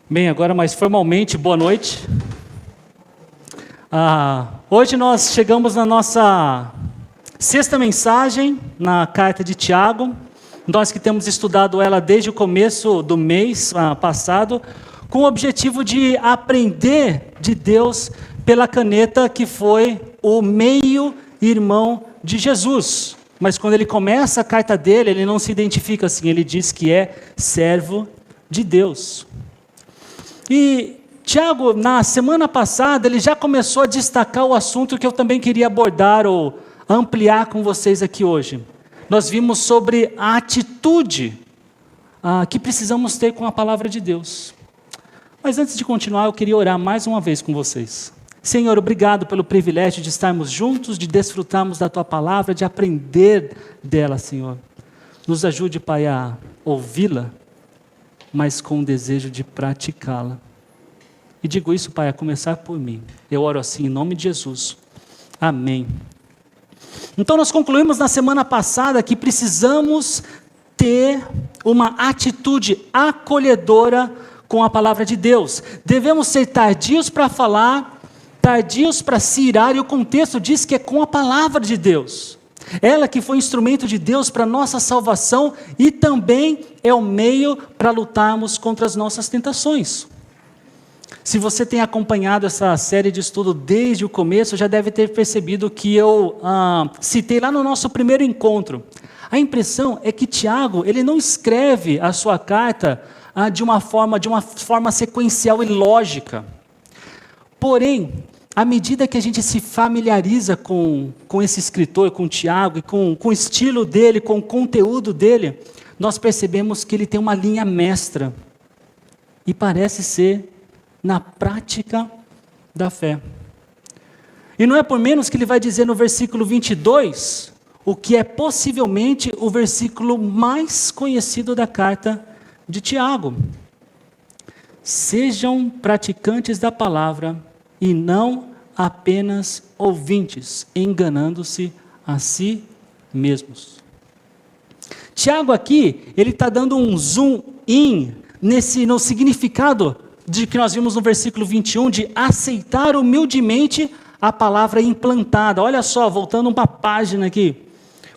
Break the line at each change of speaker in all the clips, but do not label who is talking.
Bem, agora mais formalmente, boa noite. Hoje nós chegamos na nossa sexta mensagem na carta de Tiago. Nós que temos estudado ela desde o começo do mês passado, com o objetivo de aprender de Deus pela caneta que foi o meio-irmão de Jesus. Mas quando ele começa a carta dele, ele não se identifica assim, ele diz que é servo de Deus. E Tiago, na semana passada, ele já começou a destacar o assunto que eu também queria abordar ou ampliar com vocês aqui hoje. Nós vimos sobre a atitude que precisamos ter com a palavra de Deus. Mas antes de continuar, eu queria orar mais uma vez com vocês. Senhor, obrigado pelo privilégio de estarmos juntos, de desfrutarmos da Tua palavra, de aprender dela, Senhor. Nos ajude, Pai, a ouvi-la, mas com o desejo de praticá-la. E digo isso, Pai, a começar por mim. Eu oro assim em nome de Jesus. Amém. Então nós concluímos na semana passada que precisamos ter uma atitude acolhedora com a palavra de Deus. Devemos ser tardios para falar, tardios para se irar, e o contexto diz que é com a palavra de Deus. Ela que foi instrumento de Deus para a nossa salvação e também é o meio para lutarmos contra as nossas tentações. Se você tem acompanhado essa série de estudo desde o começo, já deve ter percebido que eu citei lá no nosso primeiro encontro. A impressão é que Tiago, ele não escreve a sua carta de uma forma sequencial e lógica. Porém, à medida que a gente se familiariza com esse escritor, com Tiago, e com o estilo dele, com o conteúdo dele, nós percebemos que ele tem uma linha mestra. E parece ser na prática da fé. E não é por menos que ele vai dizer no versículo 22, o que é possivelmente o versículo mais conhecido da carta de Tiago. Sejam praticantes da palavra e não apenas ouvintes, enganando-se a si mesmos. Tiago aqui, ele está dando um zoom in no significado de que nós vimos no versículo 21, de aceitar humildemente a palavra implantada. Olha só, voltando uma página aqui.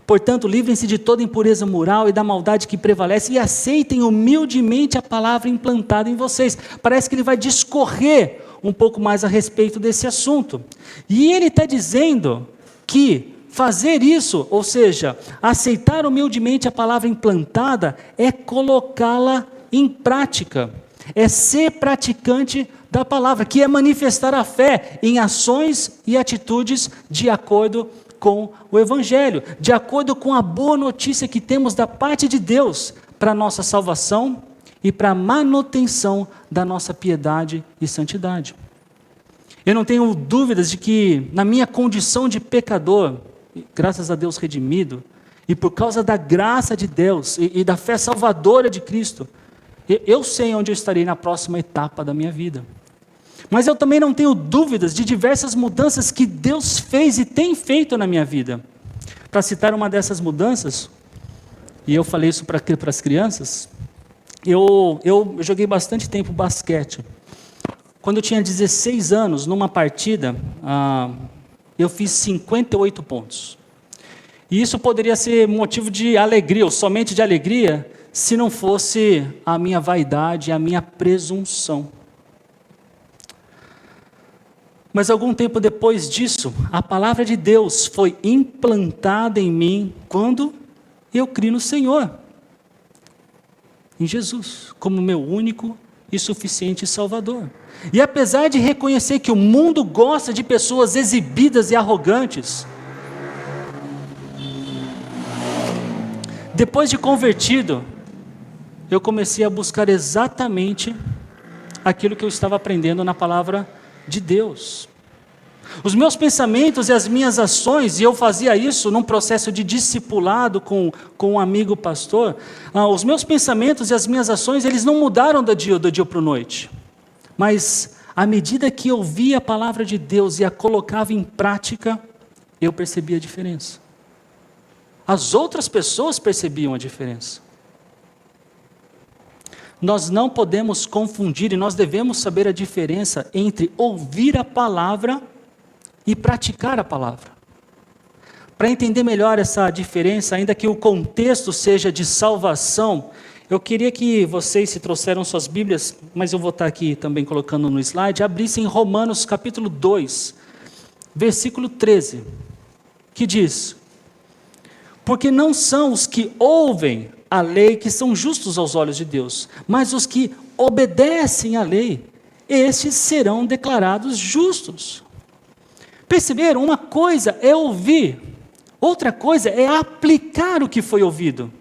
Portanto, livrem-se de toda impureza moral e da maldade que prevalece e aceitem humildemente a palavra implantada em vocês. Parece que ele vai discorrer um pouco mais a respeito desse assunto. E ele está dizendo que fazer isso, ou seja, aceitar humildemente a palavra implantada, é colocá-la em prática. É ser praticante da palavra, que é manifestar a fé em ações e atitudes de acordo com o Evangelho, de acordo com a boa notícia que temos da parte de Deus para a nossa salvação e para a manutenção da nossa piedade e santidade. Eu não tenho dúvidas de que, na minha condição de pecador, graças a Deus redimido, e por causa da graça de Deus e da fé salvadora de Cristo, eu sei onde eu estarei na próxima etapa da minha vida. Mas eu também não tenho dúvidas de diversas mudanças que Deus fez e tem feito na minha vida. Para citar uma dessas mudanças, e eu falei isso para as crianças, eu joguei bastante tempo basquete. Quando eu tinha 16 anos, numa partida, eu fiz 58 pontos. E isso poderia ser motivo de alegria, ou somente de alegria, se não fosse a minha vaidade, a minha presunção. Mas algum tempo depois disso, a palavra de Deus foi implantada em mim quando eu criei no Senhor, em Jesus, como meu único e suficiente Salvador. E apesar de reconhecer que o mundo gosta de pessoas exibidas e arrogantes, depois de convertido, eu comecei a buscar exatamente aquilo que eu estava aprendendo na palavra de Deus. Os meus pensamentos e as minhas ações, e eu fazia isso num processo de discipulado com um amigo pastor, os meus pensamentos e as minhas ações, eles não mudaram do dia para a noite. Mas, à medida que eu via a palavra de Deus e a colocava em prática, eu percebia a diferença. As outras pessoas percebiam a diferença. nós não podemos confundir e nós devemos saber a diferença entre ouvir a palavra e praticar a palavra. Para entender melhor essa diferença, ainda que o contexto seja de salvação, eu queria que vocês, se trouxeram suas Bíblias, mas eu vou estar aqui também colocando no slide, abrissem Romanos capítulo 2, versículo 13, que diz: porque não são os que ouvem a lei que são justos aos olhos de Deus, mas os que obedecem à lei, estes serão declarados justos. Perceberam? Uma coisa é ouvir, outra coisa é aplicar o que foi ouvido.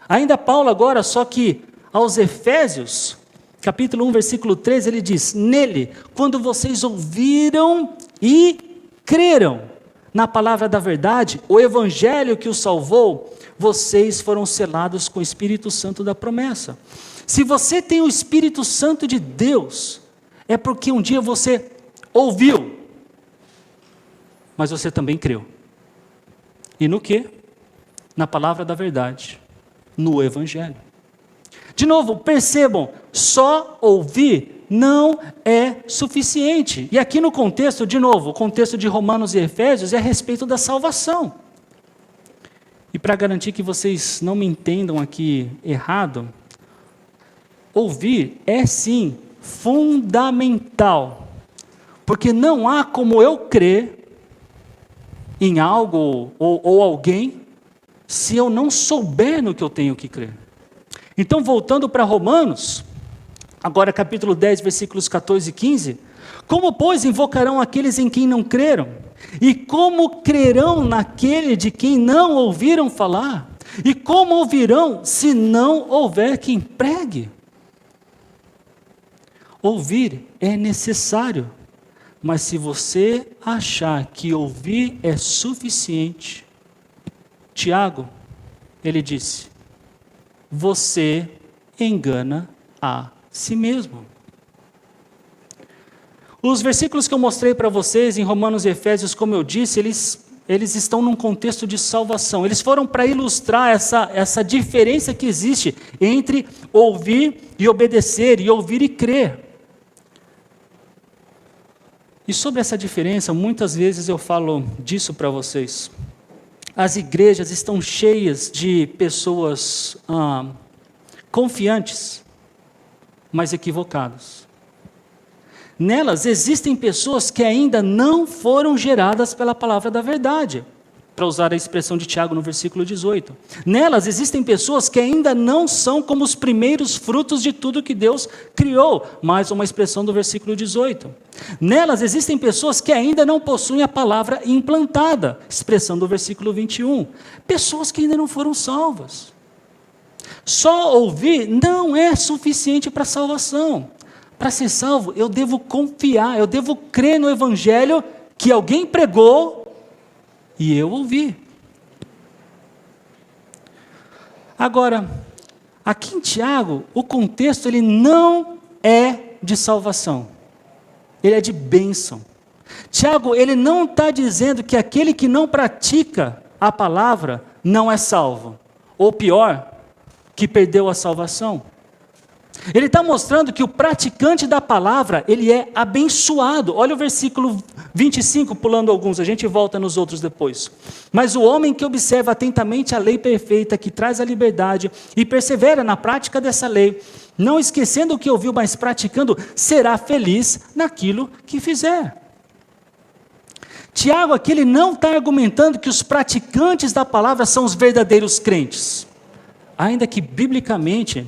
Ainda Paulo agora, só que aos Efésios, capítulo 1, versículo 13, ele diz: nele, quando vocês ouviram e creram na palavra da verdade, o evangelho que os salvou, vocês foram selados com o Espírito Santo da promessa. Se você tem o Espírito Santo de Deus, é porque um dia você ouviu, mas você também creu. E no quê? Na palavra da verdade, no evangelho. De novo, percebam, só ouvir não é suficiente. E aqui no contexto, de novo, o contexto de Romanos e Efésios é a respeito da salvação. E para garantir que vocês não me entendam aqui errado, ouvir é sim fundamental. Porque não há como eu crer em algo ou alguém se eu não souber no que eu tenho que crer. Então, voltando para Romanos, agora capítulo 10, versículos 14 e 15, como, pois, invocarão aqueles em quem não creram? E como crerão naquele de quem não ouviram falar? E como ouvirão se não houver quem pregue? Ouvir é necessário, mas se você achar que ouvir é suficiente, Tiago, ele disse, você engana a si mesmo. Os versículos que eu mostrei para vocês em Romanos e Efésios, como eu disse, eles estão num contexto de salvação. Eles foram para ilustrar essa diferença que existe entre ouvir e obedecer, e ouvir e crer. E sobre essa diferença, muitas vezes eu falo disso para vocês. As igrejas estão cheias de pessoas confiantes, mas equivocadas. Nelas existem pessoas que ainda não foram geradas pela palavra da verdade, para usar a expressão de Tiago no versículo 18. Nelas existem pessoas que ainda não são como os primeiros frutos de tudo que Deus criou, mais uma expressão do versículo 18. Nelas existem pessoas que ainda não possuem a palavra implantada, expressão do versículo 21. Pessoas que ainda não foram salvas. Só ouvir não é suficiente para a salvação. Para ser salvo, eu devo confiar, eu devo crer no evangelho que alguém pregou e eu ouvi. Agora, aqui em Tiago, o contexto ele não é de salvação, ele é de bênção. Tiago, ele não está dizendo que aquele que não pratica a palavra não é salvo, ou pior, que perdeu a salvação. Ele está mostrando que o praticante da palavra, ele é abençoado. Olha o versículo 25, pulando alguns, a gente volta nos outros depois. Mas o homem que observa atentamente a lei perfeita, que traz a liberdade, e persevera na prática dessa lei, não esquecendo o que ouviu, mas praticando, será feliz naquilo que fizer. Tiago aqui ele não está argumentando que os praticantes da palavra são os verdadeiros crentes. Ainda que biblicamente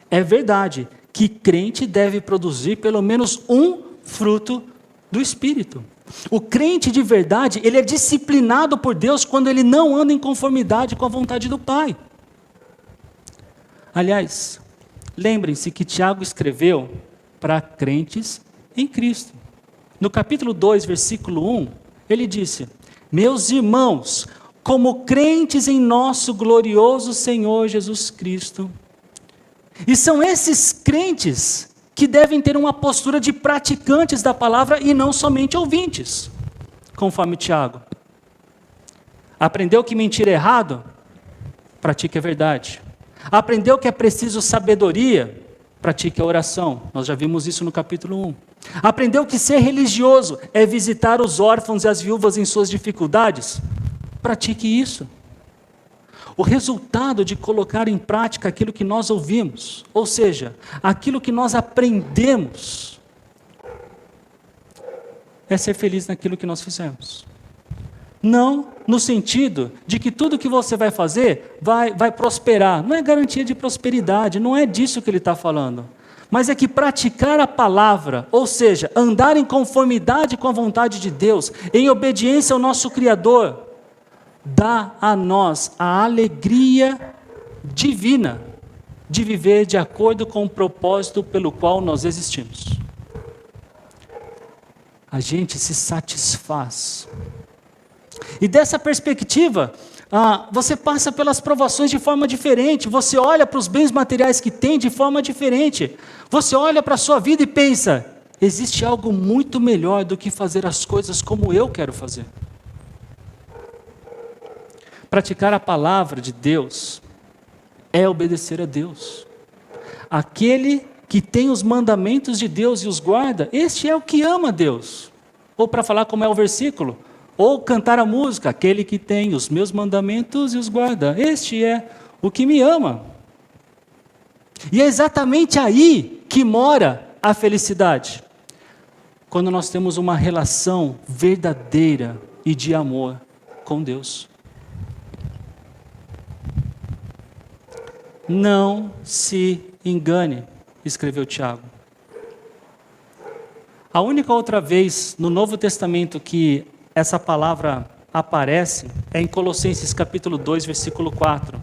é verdade que crente deve produzir pelo menos um fruto do Espírito. O crente de verdade, ele é disciplinado por Deus quando ele não anda em conformidade com a vontade do Pai. Aliás, lembrem-se que Tiago escreveu para crentes em Cristo. No capítulo 2, versículo 1, ele disse, meus irmãos, como crentes em nosso glorioso Senhor Jesus Cristo. E são esses crentes que devem ter uma postura de praticantes da palavra e não somente ouvintes, conforme Tiago. Aprendeu que mentir é errado? Pratique a verdade. Aprendeu que é preciso sabedoria? Pratique a oração. Nós já vimos isso no capítulo 1. Aprendeu que ser religioso é visitar os órfãos e as viúvas em suas dificuldades? Pratique isso. O resultado de colocar em prática aquilo que nós ouvimos, ou seja, aquilo que nós aprendemos, é ser feliz naquilo que nós fizemos. Não no sentido de que tudo que você vai fazer vai prosperar. Não é garantia de prosperidade, não é disso que ele está falando. Mas é que praticar a palavra, ou seja, andar em conformidade com a vontade de Deus, em obediência ao nosso Criador, dá a nós a alegria divina de viver de acordo com o propósito pelo qual nós existimos. A gente se satisfaz. E dessa perspectiva, você passa pelas provações de forma diferente, você olha para os bens materiais que tem de forma diferente, você olha para a sua vida e pensa, existe algo muito melhor do que fazer as coisas como eu quero fazer. Praticar a palavra de Deus é obedecer a Deus. Aquele que tem os mandamentos de Deus e os guarda, este é o que ama a Deus. Ou para falar como é o versículo, ou cantar a música, aquele que tem os meus mandamentos e os guarda, este é o que me ama. E é exatamente aí que mora a felicidade. Quando nós temos uma relação verdadeira e de amor com Deus. Não se engane, escreveu Tiago. A única outra vez no Novo Testamento que essa palavra aparece é em Colossenses capítulo 2, versículo 4.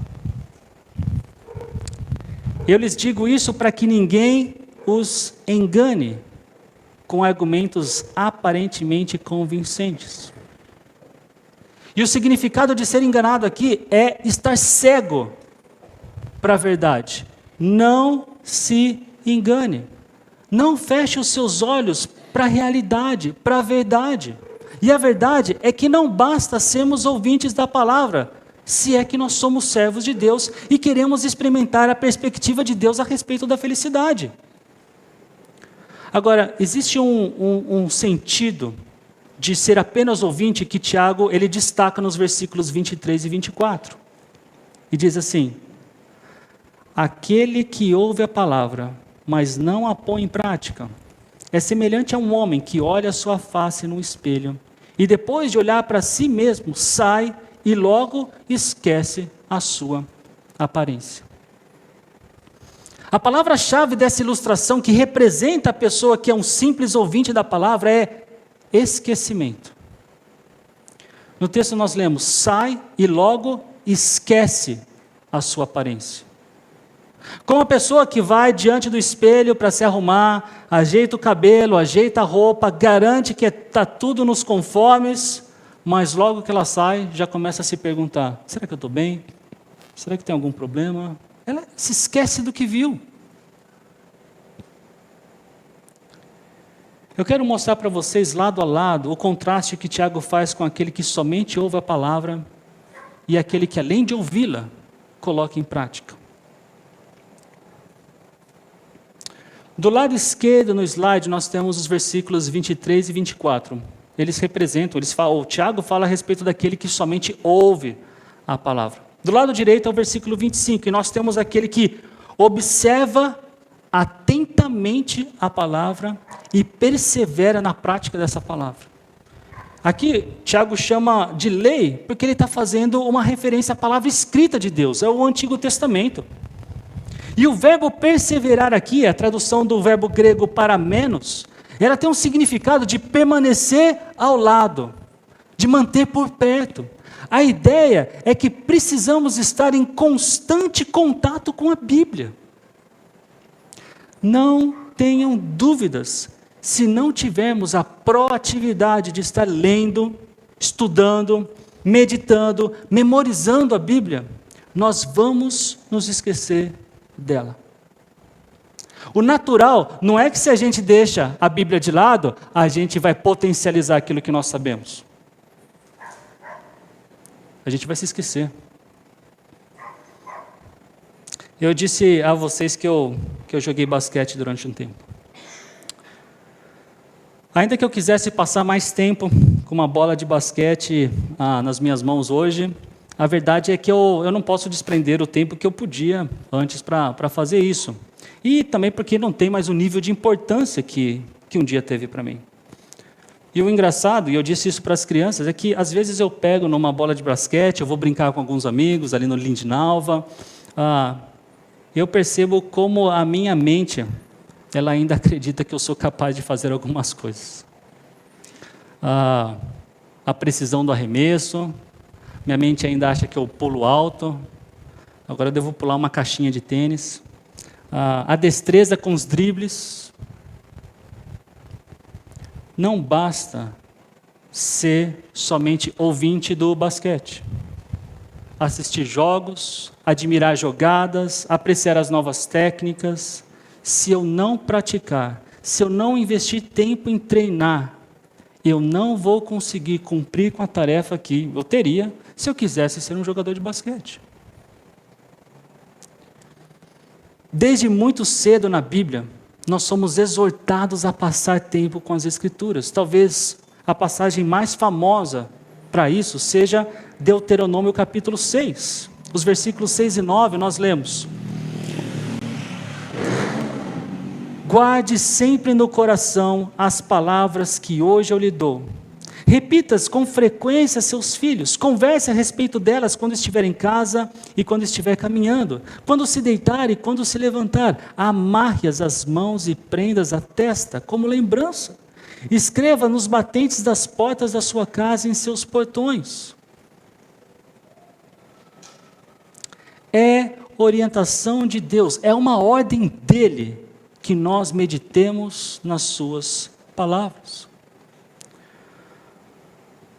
Eu lhes digo isso para que ninguém os engane com argumentos aparentemente convincentes. E o significado de ser enganado aqui é estar cego para a verdade. Não se engane. Não feche os seus olhos para a realidade, para a verdade. E a verdade é que não basta sermos ouvintes da palavra, se é que nós somos servos de Deus e queremos experimentar a perspectiva de Deus a respeito da felicidade. Agora, existe um sentido de ser apenas ouvinte que Tiago ele destaca nos versículos 23 e 24. E diz assim: aquele que ouve a palavra, mas não a põe em prática, é semelhante a um homem que olha a sua face no espelho e depois de olhar para si mesmo, sai e logo esquece a sua aparência. A palavra-chave dessa ilustração que representa a pessoa que é um simples ouvinte da palavra é esquecimento. No texto nós lemos, sai e logo esquece a sua aparência. Como a pessoa que vai diante do espelho para se arrumar, ajeita o cabelo, ajeita a roupa, garante que está tudo nos conformes, mas logo que ela sai, já começa a se perguntar, será que eu estou bem? Será que tem algum problema? Ela se esquece do que viu. Eu quero mostrar para vocês, lado a lado, o contraste que Tiago faz com aquele que somente ouve a palavra e aquele que, além de ouvi-la, coloca em prática. Do lado esquerdo no slide nós temos os versículos 23 e 24. Eles representam, o Tiago fala a respeito daquele que somente ouve a palavra. Do lado direito é o versículo 25, e nós temos aquele que observa atentamente a palavra e persevera na prática dessa palavra. Aqui, Tiago chama de lei, porque ele está fazendo uma referência à palavra escrita de Deus, é o Antigo Testamento. E o verbo perseverar aqui, a tradução do verbo grego paramenos, ela tem um significado de permanecer ao lado, de manter por perto. A ideia é que precisamos estar em constante contato com a Bíblia. Não tenham dúvidas, se não tivermos a proatividade de estar lendo, estudando, meditando, memorizando a Bíblia, nós vamos nos esquecer dela. O natural não é que se a gente deixa a Bíblia de lado, a gente vai potencializar aquilo que nós sabemos. A gente vai se esquecer. Eu disse a vocês que eu joguei basquete durante um tempo. Ainda que eu quisesse passar mais tempo com uma bola de basquete nas minhas mãos hoje, a verdade é que eu não posso desprender o tempo que eu podia antes para fazer isso. E também porque não tem mais o nível de importância que um dia teve para mim. E o engraçado, e eu disse isso para as crianças, é que às vezes eu pego numa bola de basquete, eu vou brincar com alguns amigos ali no Lindinalva, eu percebo como a minha mente, ela ainda acredita que eu sou capaz de fazer algumas coisas. A precisão do arremesso, minha mente ainda acha que eu pulo alto, agora eu devo pular uma caixinha de tênis. A destreza com os dribles. Não basta ser somente ouvinte do basquete. Assistir jogos, admirar jogadas, apreciar as novas técnicas. Se eu não praticar, se eu não investir tempo em treinar, eu não vou conseguir cumprir com a tarefa que eu teria se eu quisesse ser um jogador de basquete. Desde muito cedo na Bíblia, nós somos exortados a passar tempo com as Escrituras. Talvez a passagem mais famosa para isso seja Deuteronômio capítulo 6. Os versículos 6 e 9 nós lemos: guarde sempre no coração as palavras que hoje eu lhe dou. Repita-as com frequência a seus filhos. Converse a respeito delas quando estiver em casa e quando estiver caminhando. Quando se deitar e quando se levantar. Amarre-as às mãos e prenda-as à testa como lembrança. Escreva nos batentes das portas da sua casa e em seus portões. É orientação de Deus, é uma ordem dele que nós meditemos nas suas palavras.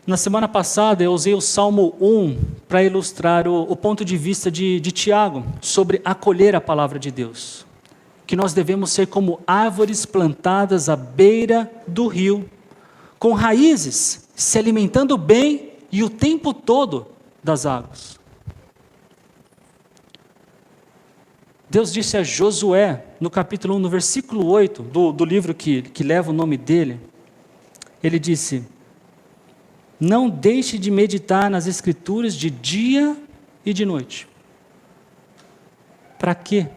Na semana passada eu usei o Salmo 1 para ilustrar o ponto de vista de Tiago sobre acolher a palavra de Deus. Que nós devemos ser como árvores plantadas à beira do rio, com raízes, se alimentando bem e o tempo todo das águas. Deus disse a Josué, no capítulo 1, no versículo 8 do livro que leva o nome dele, ele disse: não deixe de meditar nas Escrituras de dia e de noite. Para quê?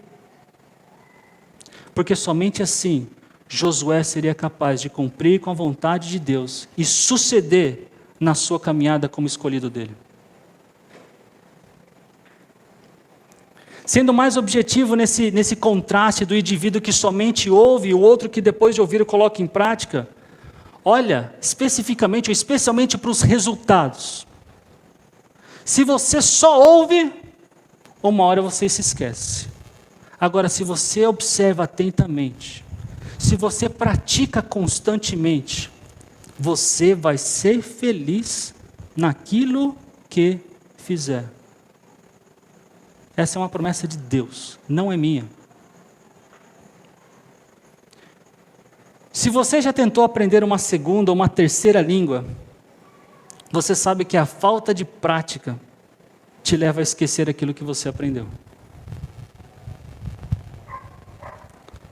Porque somente assim Josué seria capaz de cumprir com a vontade de Deus e suceder na sua caminhada como escolhido dele. Sendo mais objetivo nesse contraste do indivíduo que somente ouve e o outro que depois de ouvir coloca em prática, olha especificamente ou especialmente para os resultados. Se você só ouve, uma hora você se esquece. Agora, se você observa atentamente, se você pratica constantemente, você vai ser feliz naquilo que fizer. Essa é uma promessa de Deus, não é minha. Se você já tentou aprender uma segunda ou uma terceira língua, você sabe que a falta de prática te leva a esquecer aquilo que você aprendeu.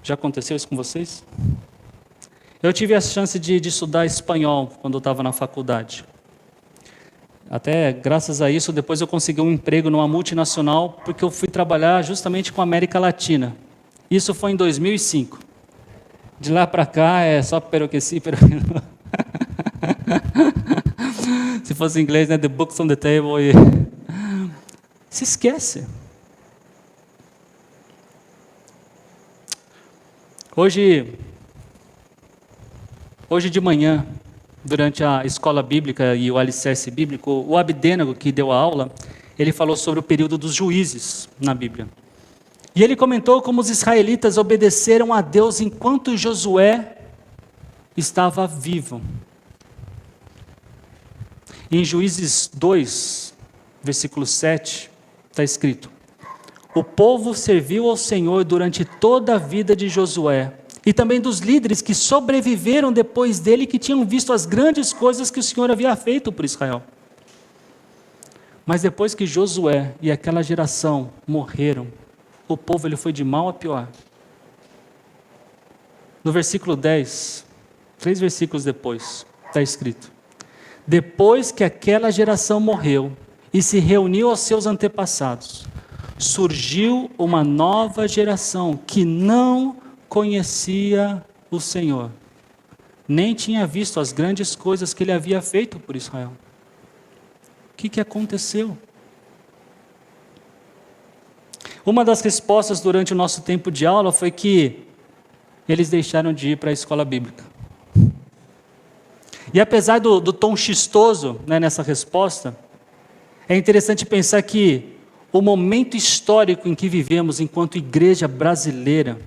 Já aconteceu isso com vocês? Eu tive a chance de estudar espanhol quando eu estava na faculdade. Até graças a isso, depois eu consegui um emprego numa multinacional, porque eu fui trabalhar justamente com a América Latina. Isso foi em 2005. De lá para cá é só pero que sí, pero que no. Se fosse em inglês, né? The books on the table. E... se esquece. Hoje de manhã, durante a escola bíblica e o alicerce bíblico, o Abdênego, que deu a aula, ele falou sobre o período dos juízes na Bíblia. E ele comentou como os israelitas obedeceram a Deus enquanto Josué estava vivo. Em Juízes 2, versículo 7, está escrito: o povo serviu ao Senhor durante toda a vida de Josué, e também dos líderes que sobreviveram depois dele, que tinham visto as grandes coisas que o Senhor havia feito por Israel. Mas depois que Josué e aquela geração morreram, o povo ele foi de mal a pior. No versículo 10, 3 versículos depois, está escrito: depois que aquela geração morreu e se reuniu aos seus antepassados, surgiu uma nova geração que não conhecia o Senhor, nem tinha visto as grandes coisas que ele havia feito por Israel. O que aconteceu? Uma das respostas durante o nosso tempo de aula foi que eles deixaram de ir para a escola bíblica. E apesar do tom chistoso, né, nessa resposta, é interessante pensar que o momento histórico em que vivemos enquanto igreja brasileira,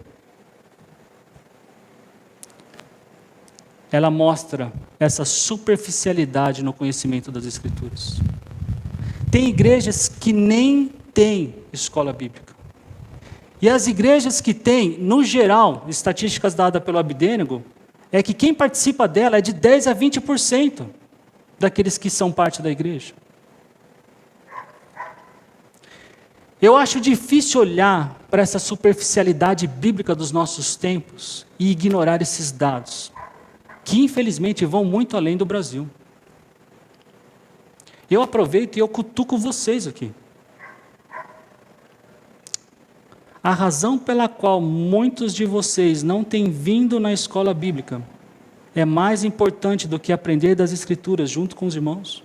ela mostra essa superficialidade no conhecimento das Escrituras. Tem igrejas que nem têm escola bíblica. E as igrejas que têm, no geral, estatísticas dadas pelo Abdênego, é que quem participa dela é de 10% a 20% daqueles que são parte da igreja. Eu acho difícil olhar para essa superficialidade bíblica dos nossos tempos e ignorar esses dados, que infelizmente vão muito além do Brasil. Eu aproveito e eu cutuco vocês aqui. A razão pela qual muitos de vocês não têm vindo na escola bíblica é mais importante do que aprender das Escrituras junto com os irmãos?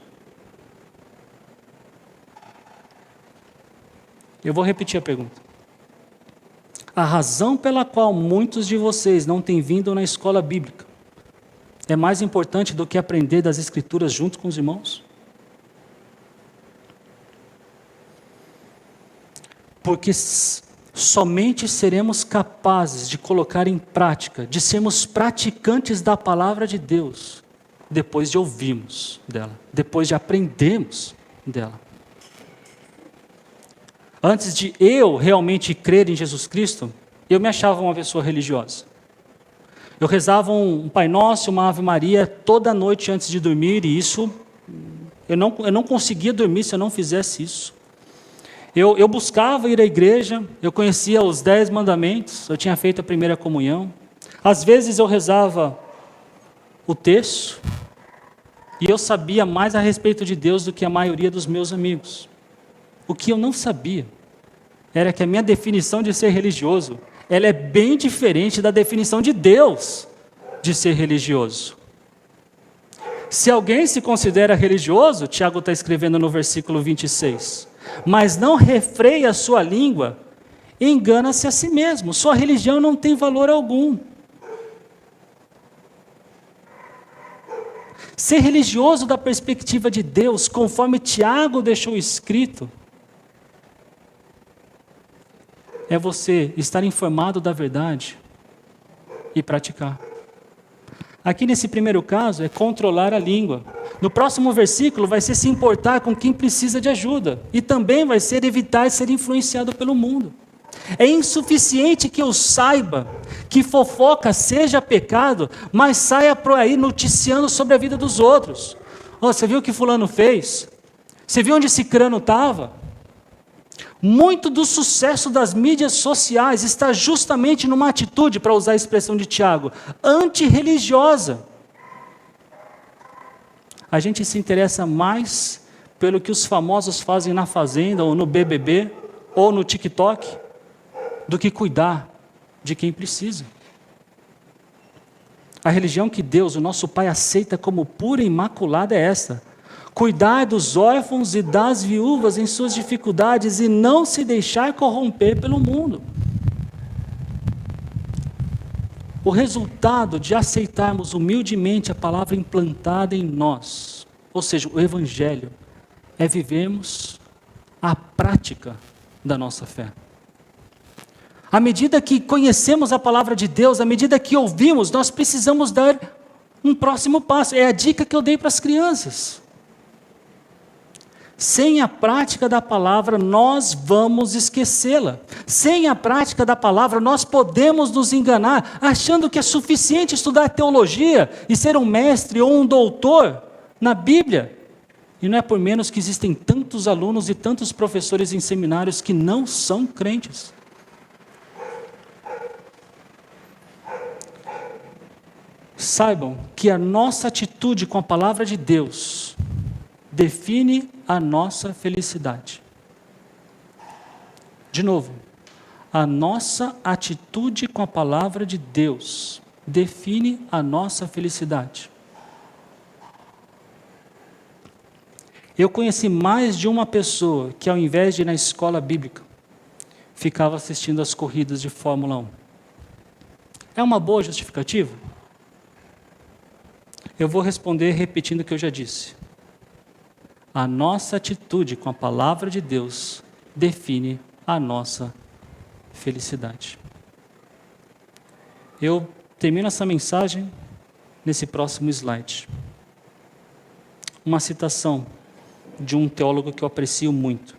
Eu vou repetir a pergunta. A razão pela qual muitos de vocês não têm vindo na escola bíblica é mais importante do que aprender das Escrituras junto com os irmãos? Porque somente seremos capazes de colocar em prática, de sermos praticantes da palavra de Deus, depois de ouvirmos dela, depois de aprendermos dela. Antes de eu realmente crer em Jesus Cristo, eu me achava uma pessoa religiosa. Eu rezava um Pai Nosso, uma Ave Maria toda noite antes de dormir, e isso, eu não conseguia dormir se eu não fizesse isso. Eu buscava ir à igreja, eu conhecia os 10 mandamentos, eu tinha feito a primeira comunhão. Às vezes eu rezava o terço, e eu sabia mais a respeito de Deus do que a maioria dos meus amigos. O que eu não sabia era que a minha definição de ser religioso, ela é bem diferente da definição de Deus de ser religioso. Se alguém se considera religioso, Tiago está escrevendo no versículo 26, mas não refreia a sua língua, engana-se a si mesmo. Sua religião não tem valor algum. Ser religioso da perspectiva de Deus, conforme Tiago deixou escrito, é você estar informado da verdade e praticar. Aqui nesse primeiro caso é controlar a língua. No próximo versículo vai ser se importar com quem precisa de ajuda. E também vai ser evitar ser influenciado pelo mundo. É insuficiente que eu saiba que fofoca seja pecado, mas saia por aí noticiando sobre a vida dos outros. Oh, você viu o que fulano fez? Você viu onde cicrano estava? Muito do sucesso das mídias sociais está justamente numa atitude, para usar a expressão de Tiago, antirreligiosa. A gente se interessa mais pelo que os famosos fazem na Fazenda, ou no BBB, ou no TikTok, do que cuidar de quem precisa. A religião que Deus, o nosso Pai, aceita como pura e imaculada é esta: cuidar dos órfãos e das viúvas em suas dificuldades e não se deixar corromper pelo mundo. O resultado de aceitarmos humildemente a palavra implantada em nós, ou seja, o Evangelho, é vivermos a prática da nossa fé. À medida que conhecemos a palavra de Deus, à medida que ouvimos, nós precisamos dar um próximo passo. É a dica que eu dei para as crianças. Sem a prática da palavra, nós vamos esquecê-la. Sem a prática da palavra, nós podemos nos enganar, achando que é suficiente estudar teologia e ser um mestre ou um doutor na Bíblia. E não é por menos que existem tantos alunos e tantos professores em seminários que não são crentes. saibam que a nossa atitude com a palavra de Deus define a nossa felicidade. De novo, a nossa atitude com a palavra de Deus define a nossa felicidade. Eu conheci mais de uma pessoa que, ao invés de ir na escola bíblica, ficava assistindo as corridas de Fórmula 1. É uma boa justificativa? Eu vou responder repetindo o que eu já disse. A nossa atitude com a palavra de Deus define a nossa felicidade. Eu termino essa mensagem nesse próximo slide. Uma citação de um teólogo que eu aprecio muito.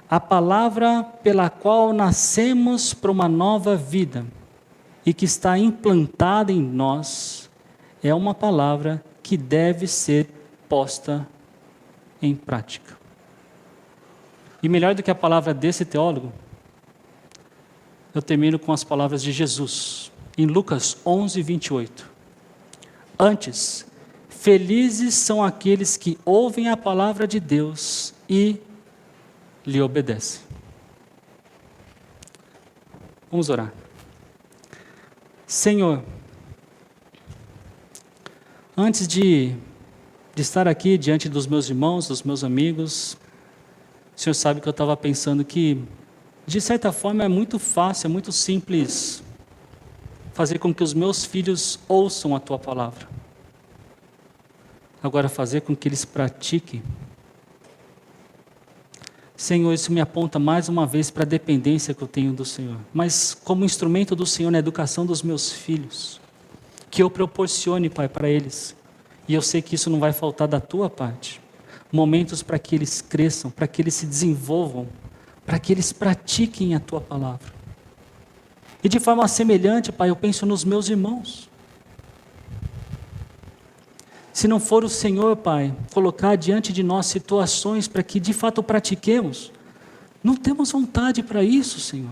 A palavra pela qual nascemos para uma nova vida e que está implantada em nós é uma palavra que deve ser posta em prática. E melhor do que a palavra desse teólogo, eu termino com as palavras de Jesus, em Lucas 11, 28. Antes, felizes são aqueles que ouvem a palavra de Deus e lhe obedecem. Vamos orar. Senhor, antes de estar aqui diante dos meus irmãos, dos meus amigos, o Senhor sabe que eu estava pensando que, de certa forma, é muito fácil, é muito simples fazer com que os meus filhos ouçam a Tua palavra. Agora, fazer com que eles pratiquem. Senhor, isso me aponta mais uma vez para a dependência que eu tenho do Senhor. Mas como instrumento do Senhor na educação dos meus filhos, que eu proporcione, Pai, para eles. E eu sei que isso não vai faltar da Tua parte. Momentos para que eles cresçam, para que eles se desenvolvam, para que eles pratiquem a Tua palavra. E de forma semelhante, Pai, eu penso nos meus irmãos. Se não for o Senhor, Pai, colocar diante de nós situações para que de fato pratiquemos, não temos vontade para isso, Senhor.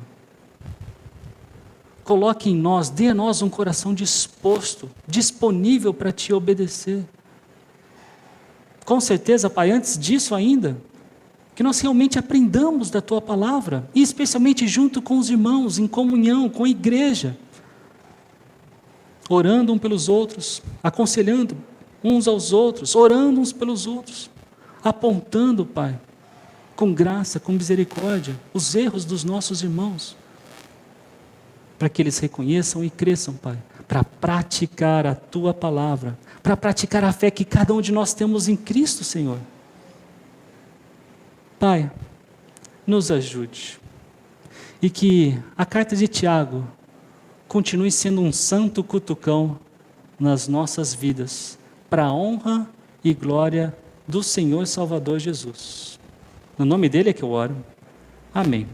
Coloque em nós, dê a nós um coração disposto, disponível para Te obedecer. Com certeza, Pai, antes disso ainda, que nós realmente aprendamos da Tua palavra, e especialmente junto com os irmãos, em comunhão, com a igreja, orando uns pelos outros, aconselhando uns aos outros, orando uns pelos outros, apontando, Pai, com graça, com misericórdia, os erros dos nossos irmãos, para que eles reconheçam e cresçam, Pai, para praticar a Tua palavra, para praticar a fé que cada um de nós temos em Cristo, Senhor. Pai, nos ajude, e que a carta de Tiago continue sendo um santo cutucão nas nossas vidas, para a honra e glória do Senhor Salvador Jesus. No nome dele é que eu oro. Amém.